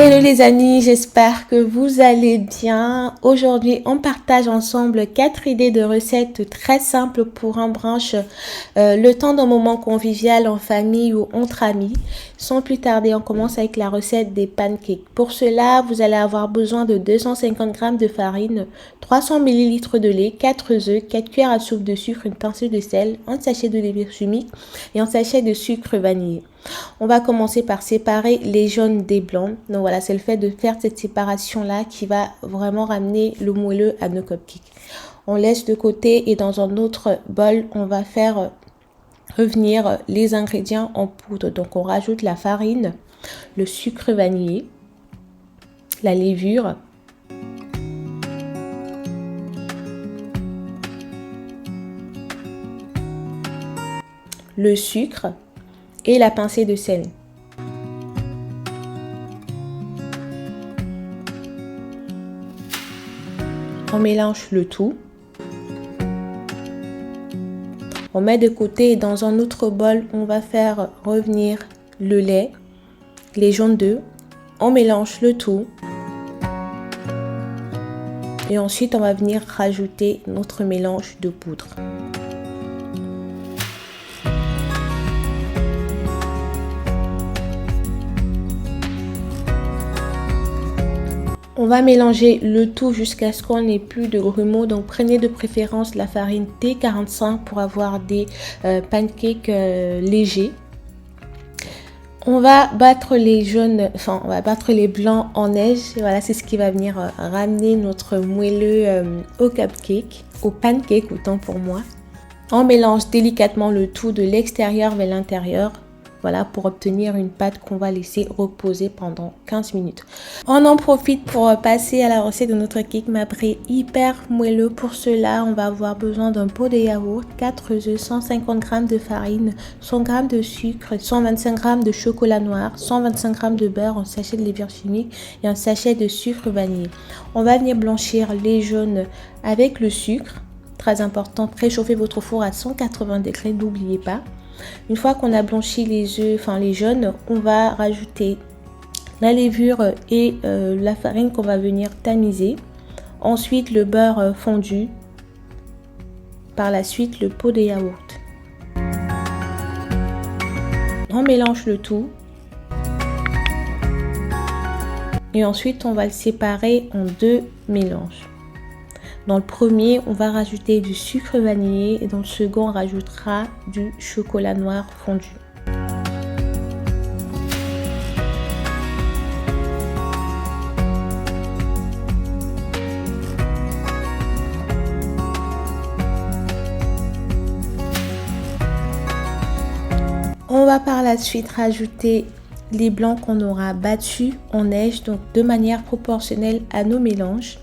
Hello les amis, j'espère que vous allez bien. Aujourd'hui, on partage ensemble 4 idées de recettes très simples pour un brunch, le temps d'un moment convivial en famille ou entre amis. Sans plus tarder, on commence avec la recette des pancakes. Pour cela, vous allez avoir besoin de 250 g de farine, 300 ml de lait, 4 œufs, 4 cuillères à soupe de sucre, une pincée de sel, un sachet de levure chimique et un sachet de sucre vanillé. On va commencer par séparer les jaunes des blancs. Donc voilà, c'est le fait de faire cette séparation là qui va vraiment ramener le moelleux à nos cupcakes. On laisse de côté et dans un autre bol, on va faire revenir les ingrédients en poudre. Donc on rajoute la farine, le sucre vanillé, la levure, le sucre et la pincée de sel. On mélange le tout. On met de côté et dans un autre bol, on va faire revenir le lait, les jaunes d'œufs. On mélange le tout. Et ensuite, on va venir rajouter notre mélange de poudre. On va mélanger le tout jusqu'à ce qu'on n'ait plus de grumeaux. Donc prenez de préférence la farine T45 pour avoir des pancakes légers. On va battre les jaunes, on va battre les blancs en neige. Voilà, c'est ce qui va venir ramener notre moelleux au cupcake, au pancake autant pour moi. On mélange délicatement le tout de l'extérieur vers l'intérieur. Voilà, pour obtenir une pâte qu'on va laisser reposer pendant 15 minutes. On en profite pour passer à la recette de notre cake marbré hyper moelleux. Pour cela, on va avoir besoin d'un pot de yaourt, 4 œufs, 150 g de farine, 100 g de sucre, 125 g de chocolat noir, 125 g de beurre, un sachet de levure chimique et un sachet de sucre vanillé. On va venir blanchir les jaunes avec le sucre. Très important, préchauffez votre four à 180 degrés, n'oubliez pas. Une fois qu'on a blanchi les œufs, les jaunes, on va rajouter la levure et la farine qu'on va venir tamiser. Ensuite, le beurre fondu. Par la suite, le pot de yaourt. On mélange le tout. Et ensuite, on va le séparer en deux mélanges. Dans le premier, on va rajouter du sucre vanillé et dans le second, on rajoutera du chocolat noir fondu. On va par la suite rajouter les blancs qu'on aura battus en neige, donc de manière proportionnelle à nos mélanges.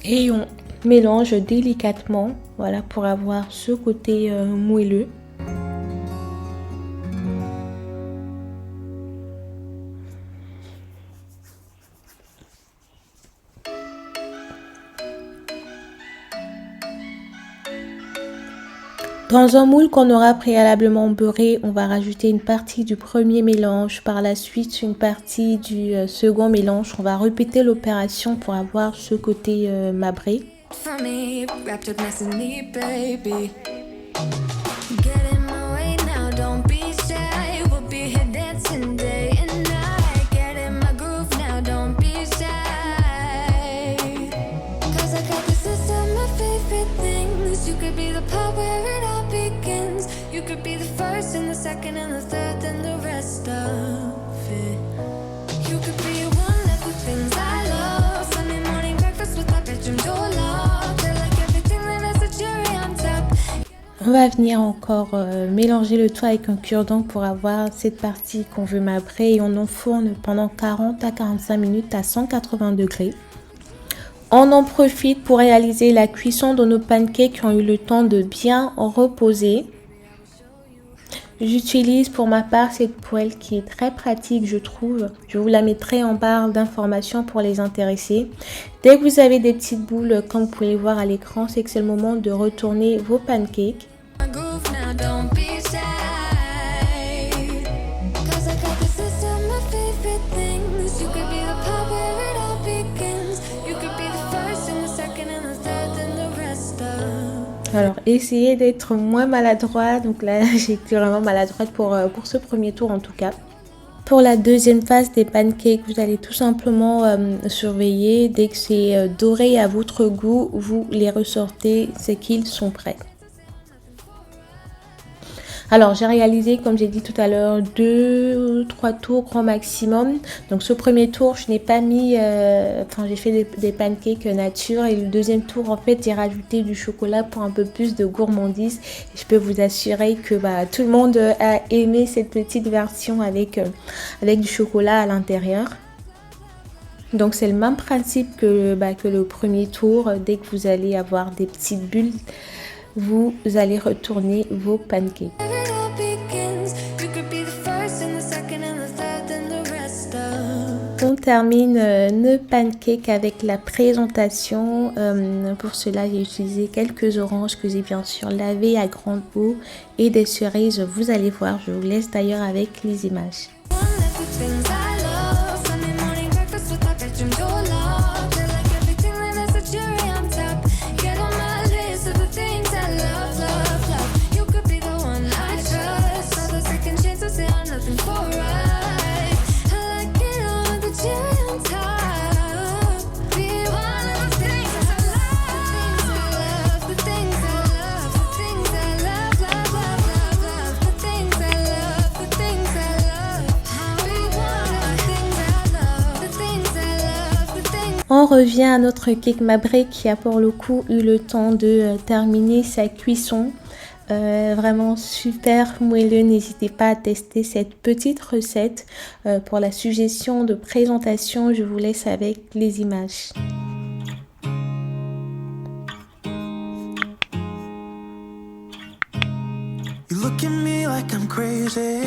Et on mélange délicatement, voilà, pour avoir ce côté moelleux. Dans un moule qu'on aura préalablement beurré, on va rajouter une partie du premier mélange, par la suite une partie du second mélange. On va répéter l'opération pour avoir ce côté marbré. On va venir encore mélanger le tout avec un cure-dent pour avoir cette partie qu'on veut marbrer et on enfourne pendant 40 à 45 minutes à 180 degrés. On en profite pour réaliser la cuisson de nos pancakes qui ont eu le temps de bien reposer. J'utilise pour ma part cette poêle qui est très pratique, je trouve. Je vous la mettrai en barre d'informations pour les intéressés. Dès que vous avez des petites boules, comme vous pouvez voir à l'écran, c'est que c'est le moment de retourner vos pancakes. Alors, essayez d'être moins maladroit. Donc là, j'ai été vraiment maladroite pour ce premier tour en tout cas. Pour la deuxième phase des pancakes, vous allez tout simplement surveiller. Dès que c'est doré à votre goût, vous les ressortez, c'est qu'ils sont prêts. Alors, j'ai réalisé, comme j'ai dit tout à l'heure, 2-3 tours grand maximum. Donc, ce premier tour, je n'ai pas mis... j'ai fait des pancakes nature. Et le deuxième tour, en fait, j'ai rajouté du chocolat pour un peu plus de gourmandise. Et je peux vous assurer que tout le monde a aimé cette petite version avec du chocolat à l'intérieur. Donc, c'est le même principe que le premier tour. Dès que vous allez avoir des petites bulles, vous allez retourner vos pancakes. On termine nos pancakes avec la présentation. Pour cela, j'ai utilisé quelques oranges que j'ai bien sûr lavées à grande eau et des cerises. Vous allez voir, je vous laisse d'ailleurs avec les images. On revient à notre cake Mabré qui a pour le coup eu le temps de terminer sa cuisson. Vraiment super moelleux, n'hésitez pas à tester cette petite recette. Pour la suggestion de présentation, je vous laisse avec les images. You look at me like I'm crazy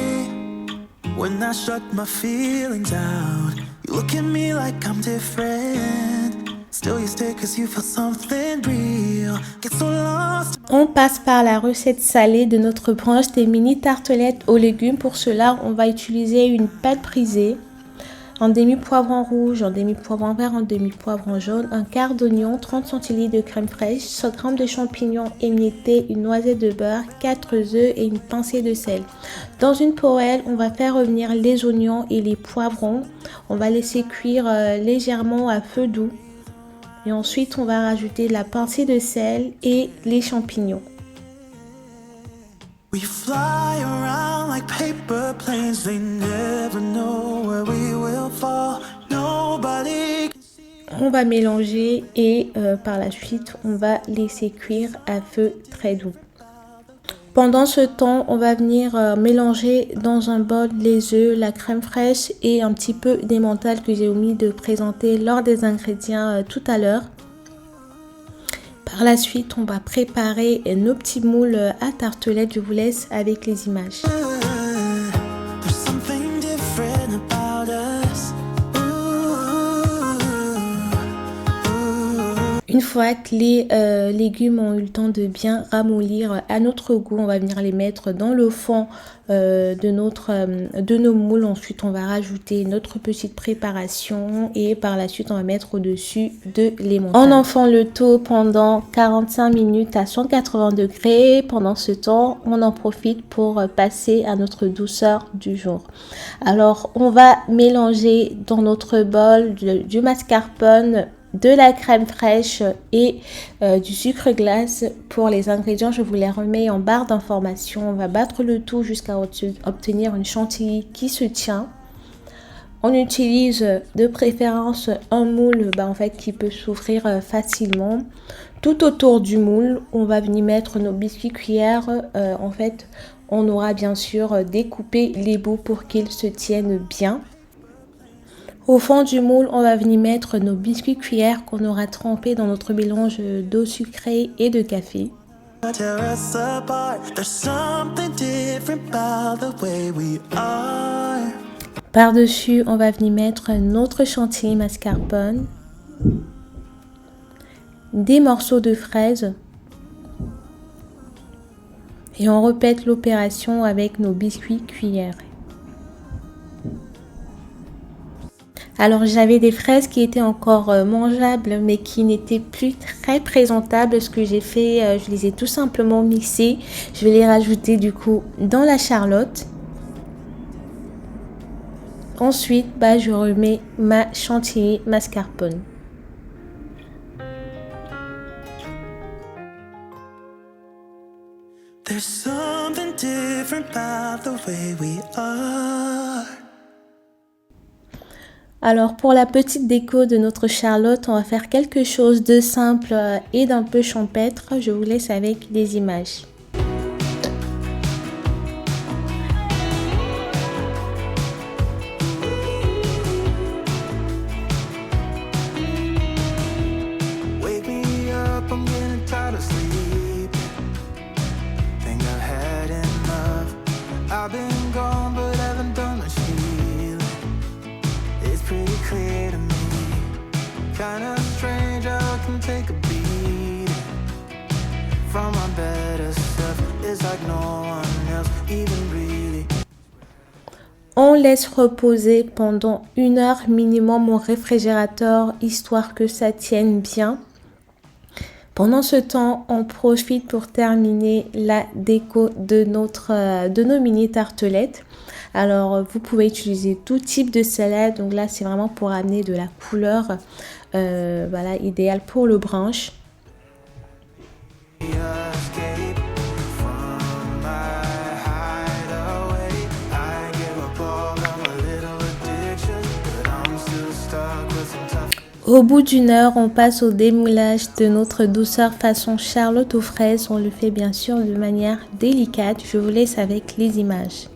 when I shut my feelings out. You look at me like I'm different. Still you stay cause you feel something real. Get so lost. On passe par la recette salée de notre brunch des mini tartelettes aux légumes. Pour cela, on va utiliser une pâte brisée, un demi-poivron rouge, un demi-poivron vert, un demi-poivron jaune, un quart d'oignon, 30 cl de crème fraîche, 100 g de champignons émiettés, une noisette de beurre, 4 œufs et une pincée de sel. Dans une poêle, on va faire revenir les oignons et les poivrons. On va laisser cuire légèrement à feu doux. Et ensuite, on va rajouter la pincée de sel et les champignons. We fly around like paper planes. They never know where we will fall. Nobody. On va mélanger et par la suite, on va laisser cuire à feu très doux. Pendant ce temps, on va venir mélanger dans un bol les œufs, la crème fraîche et un petit peu d'emmental que j'ai omis de présenter lors des ingrédients tout à l'heure. Par la suite, on va préparer nos petits moules à tartelettes. Je vous laisse avec les images. There's something different about us. Une fois que les légumes ont eu le temps de bien ramollir à notre goût, on va venir les mettre dans le fond de nos moules. Ensuite, on va rajouter notre petite préparation et par la suite, on va mettre au-dessus de l'emmental. On enfant le tout pendant 45 minutes à 180 degrés. Pendant ce temps, on en profite pour passer à notre douceur du jour. Alors, on va mélanger dans notre bol du mascarpone, de la crème fraîche et du sucre glace. Pour les ingrédients, je vous les remets en barre d'information. On va battre le tout jusqu'à obtenir une chantilly qui se tient. On utilise de préférence un moule qui peut s'ouvrir facilement. Tout autour du moule, on va venir mettre nos biscuits cuillères. On aura bien sûr découpé les bouts pour qu'ils se tiennent bien. Au fond du moule, on va venir mettre nos biscuits cuillères qu'on aura trempés dans notre mélange d'eau sucrée et de café. Par-dessus, on va venir mettre notre chantilly mascarpone, des morceaux de fraises et on répète l'opération avec nos biscuits cuillères. Alors j'avais des fraises qui étaient encore mangeables mais qui n'étaient plus très présentables. Ce que j'ai fait, je les ai tout simplement mixées. Je vais les rajouter du coup dans la charlotte. Ensuite, je remets ma chantilly mascarpone. There's something different about the way we are. Alors pour la petite déco de notre charlotte, on va faire quelque chose de simple et d'un peu champêtre. Je vous laisse avec des images. Wake me up, I'm getting tired of sleep. Think I've had enough. I've been gone, but haven't done much healing. It's pretty clear to me. Kinda strange how I can take a beat from my better self. It's like no one else even really. On laisse reposer pendant 1 heure minimum au réfrigérateur, histoire que ça tienne bien. Pendant ce temps, on profite pour terminer la déco de nos mini tartelettes. Alors, vous pouvez utiliser tout type de salade. Donc là, c'est vraiment pour amener de la couleur, voilà, idéal pour le brunch. Au bout d'1 heure, on passe au démoulage de notre douceur façon charlotte aux fraises. On le fait bien sûr de manière délicate. Je vous laisse avec les images.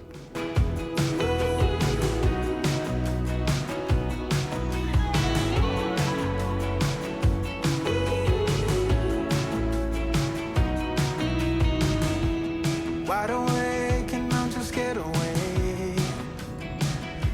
Wide awake and I'm just scared away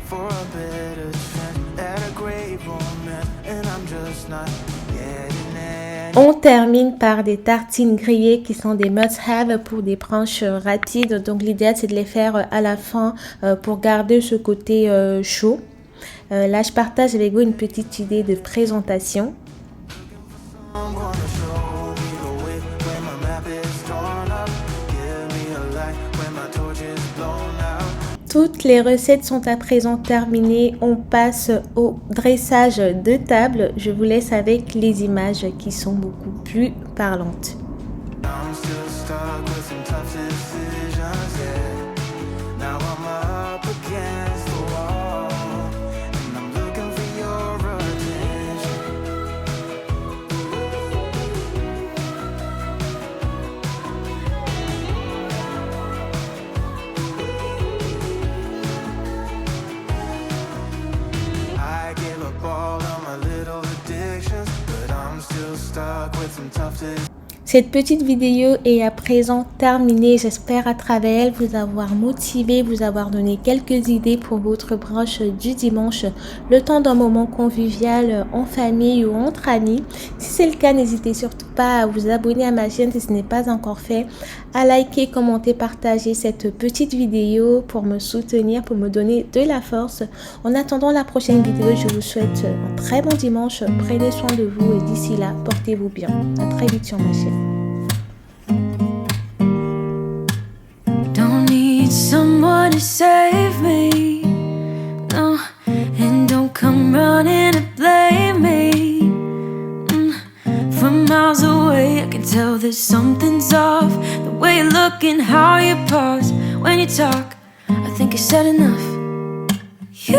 for a better chance at a great romance, and I'm just not getting it. On termine par des tartines grillées qui sont des must-have pour des brunchs rapides. Donc l'idéal c'est de les faire à la fin pour garder ce côté chaud. Là je partage avec vous une petite idée de présentation. I'm gonna show me the way when my map is torn up. Give me a light when my torch is blown out. Toutes les recettes sont à présent terminées. On passe au dressage de table. Je vous laisse avec les images qui sont beaucoup plus parlantes. I'm still stuck with some tough decisions, yeah. Now I'm up against the wall, and I'm looking for your attention. I gave up all of my little addictions, but I'm still stuck with some tough decisions. Cette petite vidéo est à présent terminée. J'espère à travers elle vous avoir motivé, vous avoir donné quelques idées pour votre brunch du dimanche, le temps d'un moment convivial en famille ou entre amis. Si c'est le cas, n'hésitez surtout pas à vous abonner à ma chaîne si ce n'est pas encore fait, à liker, commenter, partager cette petite vidéo pour me soutenir, pour me donner de la force. En attendant la prochaine vidéo, je vous souhaite un très bon dimanche. Prenez soin de vous et d'ici là, portez-vous bien. À très vite sur ma chaîne. Don't need someone to save me, no, and don't come running to blame me. From miles away I can tell that something's off. The way you look and how you pause when you talk, I think I said enough. You